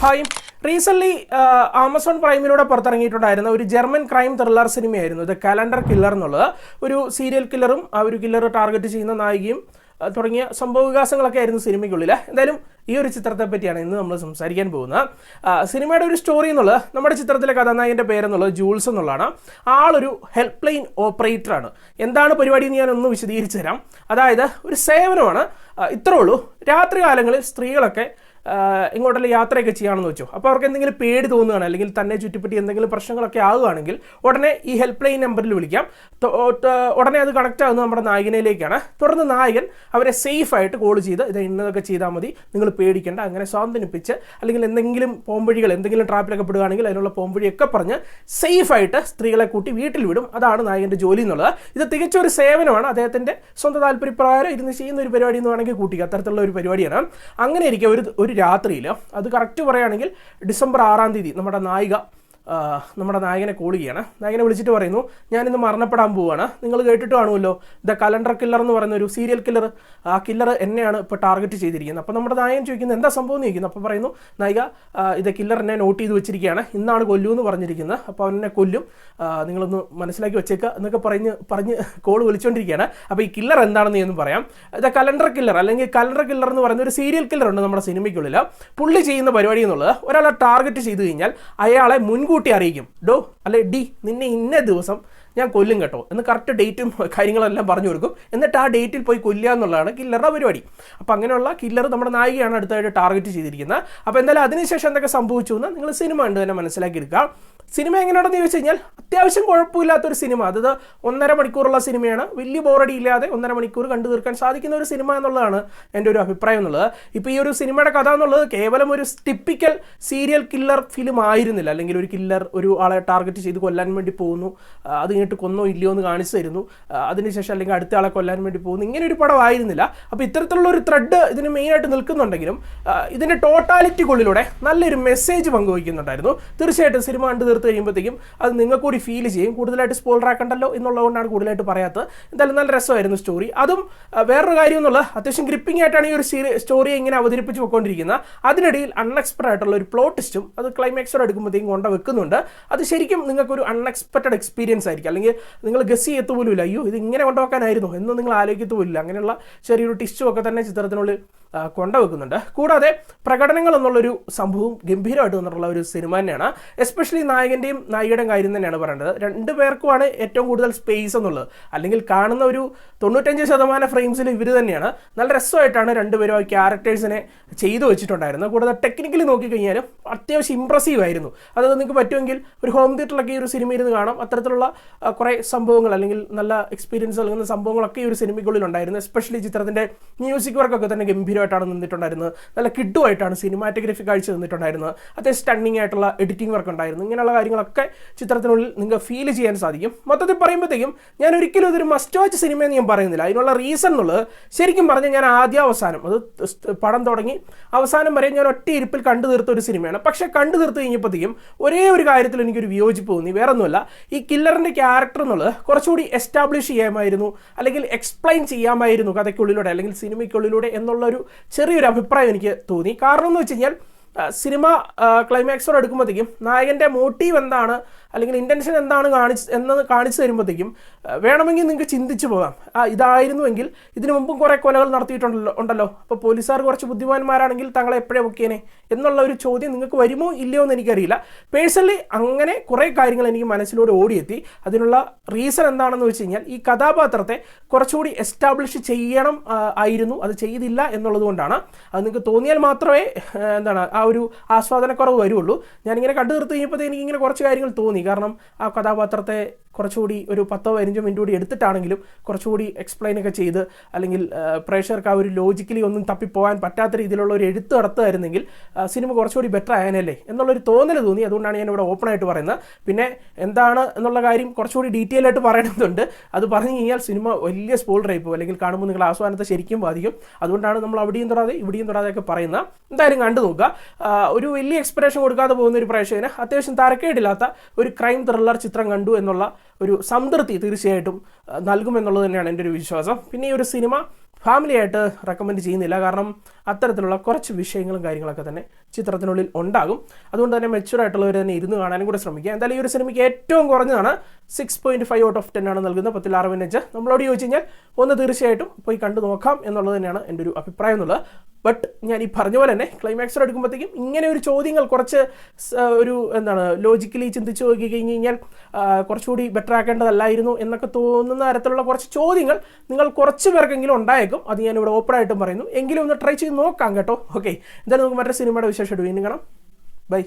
Hi. Recently Amazon പ്രൈമിലൂടെ പുറത്തിറങ്ങിയിട്ടുണ്ടായിരുന്ന ഒരു German crime thriller സിനിമയായിരുന്നു the calendar killer എന്നുള്ളത്. ഒരു സീരിയൽ കില്ലറും ആ ഒരു കില്ലർ ടാർഗറ്റ് ചെയ്യുന്ന നായികയും തുടങ്ങിയ സംഭവ വികാസങ്ങളൊക്കെ ആയിരുന്നു സിനിമയ്ക്കുള്ളിൽ. എന്തായാലും ഈ ഒരു ചിത്രത്തെ പറ്റിയാണ് ഇന്ന് നമ്മൾ സംസാരിക്കാൻ പോകുന്നത്. സിനിമയുടെ ഒരു സ്റ്റോറി എന്നുള്ളത്, നമ്മുടെ ചിത്രത്തിലെ കഥാനായകൻ്റെ പേരെന്നുള്ളത് ജൂൾസ് എന്നുള്ളതാണ്. ആളൊരു ഹെൽപ്പ് ലൈൻ ഓപ്പറേറ്ററാണ്. എന്താണ് പരിപാടി എന്ന് ഞാനൊന്ന് വിശദീകരിച്ചു തരാം. അതായത് ഒരു സേവനമാണ്. ഇത്രേ ഉള്ളൂ. രാത്രി കാലങ്ങളിൽ സ്ത്രീകളൊക്കെ ഇങ്ങോട്ടെല്ലാം യാത്രയൊക്കെ ചെയ്യുകയാണെന്ന് വെച്ചോ. അപ്പോൾ അവർക്ക് എന്തെങ്കിലും പേടി തോന്നുകയാണ്, അല്ലെങ്കിൽ തന്നെ ചുറ്റിപ്പറ്റി എന്തെങ്കിലും പ്രശ്നങ്ങളൊക്കെ ആവുകയാണെങ്കിൽ ഉടനെ ഈ ഹെൽപ്പ് ലൈൻ നമ്പറിൽ വിളിക്കാം. ഉടനെ അത് കണക്റ്റ് ആകുന്നത് നമ്മുടെ നായകനിലേക്കാണ്. തുടർന്ന് നായകൻ അവരെ സേഫായിട്ട് കോൾ ചെയ്ത് ഇത് ഇന്നതൊക്കെ ചെയ്താൽ മതി, നിങ്ങൾ പേടിക്കേണ്ട, അങ്ങനെ സ്വാന്തനിപ്പിച്ച് അല്ലെങ്കിൽ എന്തെങ്കിലും പോംവഴികൾ, എന്തെങ്കിലും ട്രാപ്പിലൊക്കെ പെടുകയാണെങ്കിൽ അതിനുള്ള പോംവഴിയൊക്കെ പറഞ്ഞ് സേഫായിട്ട് സ്ത്രീകളെ കൂട്ടി വീട്ടിൽ വിടും. അതാണ് നായകൻ്റെ ജോലി എന്നുള്ളത്. ഇത് തികച്ചൊരു സേവനമാണ്. അദ്ദേഹത്തിൻ്റെ സ്വന്തം താല്പര്യപ്രകാരം ഇരുന്ന് ചെയ്യുന്ന ഒരു പരിപാടി എന്ന് വേണമെങ്കിൽ കൂട്ടിക്കുക. അത്തരത്തിലുള്ള ഒരു പരിപാടിയാണ്. അങ്ങനെ ഇരിക്കുക ഒരു രാത്രിയിൽ, അത് കറക്റ്റ് പറയുകയാണെങ്കിൽ ഡിസംബർ 6-ാം തീയതി നമ്മുടെ നായകനെ കോൾ ചെയ്യാണ്. നായകനെ വിളിച്ചിട്ട് പറയുന്നു, ഞാനിന്ന് മരണപ്പെടാൻ പോവുകയാണ്. നിങ്ങൾ കേട്ടിട്ട് കാണുമല്ലോ ദ കലണ്ടർ കില്ലർ എന്ന് പറയുന്ന ഒരു സീരിയൽ കില്ലർ. ആ കില്ലർ എന്നെയാണ് ഇപ്പോൾ ടാർഗറ്റ് ചെയ്തിരിക്കുന്നത്. അപ്പോൾ നമ്മുടെ നായകൻ ചോദിക്കുന്നത് എന്താ സംഭവം എന്ന് ചോദിക്കുന്നു. അപ്പോൾ പറയുന്നു, നായിക ഇത് കില്ലർ എന്നെ നോട്ട് ചെയ്ത് വെച്ചിരിക്കുകയാണ്, ഇന്നാണ് കൊല്ലൂന്ന് പറഞ്ഞിരിക്കുന്നത്, അപ്പോൾ അവനെ കൊല്ലും, നിങ്ങളൊന്ന് മനസ്സിലാക്കി വെച്ചേക്കുക എന്നൊക്കെ പറഞ്ഞ് കോൾ വിളിച്ചുകൊണ്ടിരിക്കുകയാണ്. അപ്പോൾ ഈ കില്ലർ എന്താണെന്ന് ഞാനൊന്നും പറയാം. ദ കലണ്ടർ കില്ലർ അല്ലെങ്കിൽ കലണ്ടർ കില്ലർ എന്ന് പറയുന്ന ഒരു സീരിയൽ കില്ലർ ഉണ്ട് നമ്മുടെ സിനിമയ്ക്കുള്ളിൽ. പുള്ളി ചെയ്യുന്ന പരിപാടി എന്നുള്ളത്, ഒരാളെ ടാർഗറ്റ് ചെയ്ത് കഴിഞ്ഞാൽ അയാളെ മുൻകൂട്ടി അറിയിക്കും. ഡോ അല്ലെ ഡി, നിന്നെ ഇന്ന ദിവസം ഞാൻ കൊല്ലും കേട്ടോ എന്ന് കറക്റ്റ് ഡേറ്റും കാര്യങ്ങളെല്ലാം പറഞ്ഞു കൊടുക്കും. എന്നിട്ട് ആ ഡേറ്റിൽ പോയി കൊല്ലുക എന്നുള്ളതാണ് കില്ലറുടെ പരിപാടി. അപ്പോൾ അങ്ങനെയുള്ള കില്ലർ നമ്മുടെ നായികയാണ് അടുത്തായിട്ട് ടാർഗറ്റ് ചെയ്തിരിക്കുന്നത്. അപ്പോൾ എന്തായാലും അതിനുശേഷം എന്തൊക്കെ സംഭവിച്ചു എന്ന് നിങ്ങൾ സിനിമ കണ്ട് തന്നെ മനസ്സിലാക്കിയെടുക്കുക. സിനിമ എങ്ങനെയാണെന്ന് ചോദിച്ചു കഴിഞ്ഞാൽ അത്യാവശ്യം കുഴപ്പമില്ലാത്തൊരു സിനിമ. അത് 1.5 മണിക്കൂറുള്ള സിനിമയാണ്. വലിയ ബോറടി ഇല്ലാതെ 1.5 മണിക്കൂർ കണ്ടു തീർക്കാൻ സാധിക്കുന്ന ഒരു സിനിമ എന്നുള്ളതാണ് എൻ്റെ ഒരു അഭിപ്രായം എന്നുള്ളത്. ഇപ്പോൾ ഈ ഒരു സിനിമയുടെ കഥ എന്നുള്ളത് കേവലം ഒരു ടിപ്പിക്കൽ സീരിയൽ കില്ലർ ഫിലിം ആയിരുന്നില്ല. അല്ലെങ്കിൽ ഒരു കില്ലർ ഒരു ആളെ ടാർഗറ്റ് ചെയ്ത് കൊല്ലാൻ വേണ്ടി പോകുന്നു, അത് കഴിഞ്ഞിട്ട് കൊന്നോ ഇല്ലയോ എന്ന് കാണിച്ചു തരുന്നു, അതിനുശേഷം അല്ലെങ്കിൽ അടുത്ത ആളെ കൊല്ലാൻ വേണ്ടി പോകുന്നു, ഇങ്ങനെ ഒരു പടം ആയിരുന്നില്ല. അപ്പോൾ ഇത്തരത്തിലുള്ള ഒരു ത്രെഡ് ഇതിന് മെയിനായിട്ട് നിൽക്കുന്നുണ്ടെങ്കിലും ഇതിൻ്റെ ടോട്ടാലിറ്റിക്കുള്ളിലൂടെ നല്ലൊരു മെസ്സേജ് പങ്കുവയ്ക്കുന്നുണ്ടായിരുന്നു. തീർച്ചയായിട്ടും സിനിമ കണ്ടു തീർത്ത് കഴിയുമ്പോഴത്തേക്കും അത് നിങ്ങൾക്ക് കൂടി ഫീൽ ചെയ്യും. കൂടുതലായിട്ട് സ്പോയിലർ ആക്കണ്ടല്ലോ എന്നുള്ളതുകൊണ്ടാണ് കൂടുതലായിട്ട് പറയാത്തത്. എന്തായാലും നല്ല രസമായിരുന്നു സ്റ്റോറി. അതും വേറൊരു കാര്യം എന്നുള്ളത്, അത്യാവശ്യം ഗ്രിപ്പിംഗ് ആയിട്ടാണ് ഈ ഒരു സ്റ്റോറിയെ ഇങ്ങനെ അവതരിപ്പിച്ച് പോയിക്കൊണ്ടിരിക്കുന്നത്. അതിനിടയിൽ അൺഎക്സ്പെക്റ്റഡ് ആയിട്ടുള്ള ഒരു പ്ലോട്ട് ട്വിസ്റ്റും അത് ക്ലൈമാക്സോടെ എടുക്കുമ്പോഴത്തേക്കും കൊണ്ട് വെക്കുന്നുണ്ട്. അത് ശരിക്കും നിങ്ങൾക്കൊരു അൺഎക്സ്പെക്റ്റഡ് എക്സ്പീരിയൻസ് ആയിരിക്കും. അല്ലെങ്കിൽ നിങ്ങൾ ഗസ് ചെയ്യത്തു പോലുമില്ല, അയ്യോ ഇത് ഇങ്ങനെ കൊണ്ടുവെക്കാനായിരുന്നു എന്ന് നിങ്ങൾ ആലോചിക്കത്തു പോലില്ല. അങ്ങനെയുള്ള ചെറിയൊരു ടിസ്റ്റും ഒക്കെ തന്നെ ചിത്രത്തിനുള്ളിൽ കൊണ്ടുവെക്കുന്നുണ്ട്. കൂടാതെ പ്രകടനങ്ങൾ എന്നുള്ളൊരു സംഭവം ഗംഭീരമായിട്ട് വന്നിട്ടുള്ള ഒരു സിനിമ തന്നെയാണ്. എസ്പെഷ്യലി നായകൻ്റെയും നായികയുടെയും കാര്യം തന്നെയാണ് പറയേണ്ടത്. രണ്ടു പേർക്കുമാണ് ഏറ്റവും കൂടുതൽ സ്പേസ് എന്നുള്ളത്. അല്ലെങ്കിൽ കാണുന്ന ഒരു 95% ഫ്രെയിംസിൽ ഇവർ തന്നെയാണ്. നല്ല രസമായിട്ടാണ് രണ്ടുപേരും ആ ക്യാരക്ടേഴ്സിനെ ചെയ്തു വെച്ചിട്ടുണ്ടായിരുന്നത്. കൂടാതെ ടെക്നിക്കലി നോക്കിക്കഴിഞ്ഞാലും അത്യാവശ്യം ഇമ്പ്രസീവ് ആയിരുന്നു. അത് നിങ്ങൾക്ക് പറ്റുമെങ്കിൽ ഒരു ഹോം തിയേറ്ററിലൊക്കെ ഈ ഒരു സിനിമ ഇരുന്ന് കാണാം. അത്തരത്തിലുള്ള കുറേ സംഭവങ്ങൾ അല്ലെങ്കിൽ നല്ല എക്സ്പീരിയൻസ് നൽകുന്ന സംഭവങ്ങളൊക്കെ ഈ ഒരു സിനിമയ്ക്കുള്ളിലുണ്ടായിരുന്നു. എസ്പെഷ്യലി ചിത്രത്തിൻ്റെ മ്യൂസിക് വർക്കൊക്കെ തന്നെ ഗംഭീരമായിട്ടാണ് നിന്നിട്ടുണ്ടായിരുന്നത്. നല്ല കിഡുമായിട്ടാണ് സിനിമാറ്റോഗ്രഫി കാഴ്ച നിന്നിട്ടുണ്ടായിരുന്നത്. അത്യാവശ്യം സ്റ്റണ്ണിങ് ആയിട്ടുള്ള എഡിറ്റിംഗ് വർക്ക് ഉണ്ടായിരുന്നു. ഇങ്ങനെയുള്ള കാര്യങ്ങളൊക്കെ ചിത്രത്തിനുള്ളിൽ നിങ്ങൾക്ക് ഫീൽ ചെയ്യാൻ സാധിക്കും. മൊത്തത്തിൽ പറയുമ്പോഴത്തേക്കും ഞാൻ ഒരിക്കലും ഇതൊരു മസ്റ്റ് വാച്ച് സിനിമയെന്ന് ഞാൻ പറയുന്നില്ല. അതിനുള്ള റീസൺ എന്നുള്ളത് ശരിക്കും പറഞ്ഞാൽ ഞാൻ ആദ്യം അവസാനം അത് പടം തുടങ്ങി അവസാനം വരെ ഞാൻ ഒറ്റ ഇരിപ്പിൽ കണ്ടു തീർത്ത ഒരു സിനിമയാണ്. പക്ഷേ കണ്ടു തീർത്ത് കഴിഞ്ഞപ്പോഴത്തേക്കും ഒരേ ഒരു കാര്യത്തിൽ എനിക്കൊരു വിയോജിപ്പ് തോന്നി. വേറെ ഒന്നുമല്ല, ഈ കില്ലറിൻ്റെ ക്യാരക്ടർ എന്നുള്ളത് കുറച്ചുകൂടി എസ്റ്റാബ്ലിഷ് ചെയ്യാമായിരുന്നു, അല്ലെങ്കിൽ എക്സ്പ്ലെയിൻ ചെയ്യാമായിരുന്നു കഥയ്ക്കുള്ളിലൂടെ അല്ലെങ്കിൽ സിനിമയ്ക്കുള്ളിലൂടെ എന്നുള്ളൊരു ചെറിയൊരു അഭിപ്രായം എനിക്ക് തോന്നി. കാരണം എന്ന് വെച്ച് കഴിഞ്ഞാൽ സിനിമ ക്ലൈമാക്സോടെ എടുക്കുമ്പോഴത്തേക്കും നായകൻ്റെ മോട്ടീവ് എന്താണ് അല്ലെങ്കിൽ ഇൻറ്റൻഷൻ എന്താണ് കാണിച്ചു തരുമ്പോഴത്തേക്കും വേണമെങ്കിൽ നിങ്ങൾക്ക് ചിന്തിച്ചു പോകാം, ഇതായിരുന്നുവെങ്കിൽ ഇതിനു മുമ്പും കുറേ കൊലകൾ നടത്തിയിട്ടുണ്ടല്ലോ, അപ്പോൾ പോലീസുകാർ കുറച്ച് ബുദ്ധിമാന്മാരാണെങ്കിൽ തങ്ങളെ എപ്പോഴേ പൊക്കിയേനെ എന്നുള്ള ഒരു ചോദ്യം നിങ്ങൾക്ക് വരുമോ ഇല്ലയോ എന്ന് എനിക്കറിയില്ല. പേഴ്സണലി അങ്ങനെ കുറേ കാര്യങ്ങൾ എനിക്ക് മനസ്സിലൂടെ ഓടിയെത്തി. അതിനുള്ള റീസൺ എന്താണെന്ന് വെച്ച് കഴിഞ്ഞാൽ ഈ കഥാപാത്രത്തെ കുറച്ചുകൂടി എസ്റ്റാബ്ലിഷ് ചെയ്യണം ആയിരുന്നു, അത് ചെയ്തില്ല എന്നുള്ളത് കൊണ്ടാണ്. അത് നിങ്ങൾക്ക് തോന്നിയാൽ മാത്രമേ ആ ഒരു ആസ്വാദനക്കുറവ് വരുള്ളൂ. ഞാനിങ്ങനെ കണ്ടു തീർത്ത് കഴിഞ്ഞപ്പോൾ എനിക്കിങ്ങനെ കുറച്ച് കാര്യങ്ങൾ തോന്നി. കാരണം ആ കഥാപാത്രത്തെ കുറച്ചുകൂടി ഒരു 10-15 മിനിറ്റ് കൂടി എടുത്തിട്ടാണെങ്കിലും കുറച്ചുകൂടി എക്സ്പ്ലെയിൻ ഒക്കെ ചെയ്ത് അല്ലെങ്കിൽ പ്രേക്ഷകർക്ക് ആ ഒരു ലോജിക്കലി ഒന്നും തപ്പിപ്പോകാൻ പറ്റാത്ത രീതിയിലുള്ള ഒരു എഴുത്ത് നടത്തുമായിരുന്നെങ്കിൽ സിനിമ കുറച്ചുകൂടി ബെറ്റർ ആയനല്ലേ എന്നുള്ളൊരു തോന്നൽ തോന്നി. അതുകൊണ്ടാണ് ഞാൻ ഇവിടെ ഓപ്പണായിട്ട് പറയുന്നത്. പിന്നെ എന്താണ് എന്നുള്ള കാര്യം കുറച്ചുകൂടി ഡീറ്റെയിൽ ആയിട്ട് പറയണമെന്നുണ്ട്. അത് പറഞ്ഞു കഴിഞ്ഞാൽ സിനിമ വലിയ സ്പോയിലർ ആയി പോകും, അല്ലെങ്കിൽ കാണുമ്പോൾ നിങ്ങൾ ആസ്വാദനത്തെ ശരിക്കും ബാധിക്കും. അതുകൊണ്ടാണ് നമ്മൾ അവിടെയും തൊടാതെ ഇവിടെയും തൊടാതെയൊക്കെ പറയുന്നത്. എന്തായാലും കണ്ടു നോക്കുക. ഒരു വലിയ എക്സ്പെക്ടേഷൻ കൊടുക്കാതെ പോകുന്ന ഒരു പ്രേക്ഷകന് അത്യാവശ്യം തരക്കേടില്ലാത്ത ഒരു ക്രൈം ത്രില്ലർ ചിത്രം കണ്ടു എന്നുള്ള ഒരു സംതൃപ്തി തീർച്ചയായിട്ടും നൽകുമെന്നുള്ളത് തന്നെയാണ് എൻ്റെ ഒരു വിശ്വാസം. പിന്നെ ഈ ഒരു സിനിമ ഫാമിലി ആയിട്ട് റെക്കമെൻഡ് ചെയ്യുന്നില്ല. കാരണം അത്തരത്തിലുള്ള കുറച്ച് വിഷയങ്ങളും കാര്യങ്ങളൊക്കെ തന്നെ ചിത്രത്തിനുള്ളിൽ ഉണ്ടാകും. അതുകൊണ്ട് തന്നെ മെച്യൂർ ആയിട്ടുള്ളവർ തന്നെ ഇരുന്ന് കാണാനും കൂടെ ശ്രമിക്കുക. എന്തായാലും ഈ ഒരു സിനിമയ്ക്ക് ഏറ്റവും കുറഞ്ഞതാണ് 6.5 ഔട്ട് ഓഫ് 10 ആണ് നൽകുന്നത്. 10/6 നമ്മളോട് ചോദിച്ചു കഴിഞ്ഞാൽ ഒന്ന് തീർച്ചയായിട്ടും പോയി കണ്ടു നോക്കാം എന്നുള്ളത് തന്നെയാണ് എൻ്റെ ഒരു അഭിപ്രായം എന്നുള്ളത്. ബട്ട് ഞാൻ ഈ പറഞ്ഞ പോലെ തന്നെ ക്ലൈമാക്സിൽ എടുക്കുമ്പോഴത്തേക്കും ഇങ്ങനെ ഒരു ചോദ്യങ്ങൾ കുറച്ച് ഒരു ലോജിക്കലി ചിന്തിച്ച് നോക്കി കഴിഞ്ഞ് കഴിഞ്ഞാൽ കുറച്ചുകൂടി ബെറ്റർ ആക്കേണ്ടതല്ലായിരുന്നു എന്നൊക്കെ തോന്നുന്ന തരത്തിലുള്ള കുറച്ച് ചോദ്യങ്ങൾ നിങ്ങൾ കുറച്ച് പേർക്കെങ്കിലും ഉണ്ടായേക്കും. അത് ഞാൻ ഇവിടെ ഓപ്പൺ ആയിട്ടും പറയുന്നു. എങ്കിലും ഒന്ന് ട്രൈ ചെയ്ത് നോക്കാം കേട്ടോ. ഓക്കെ, എന്തായാലും നമുക്ക് മറ്റൊരു സിനിമയുടെ വിശേഷമായിട്ട് വീണ്ടും കാണാം. ബൈ.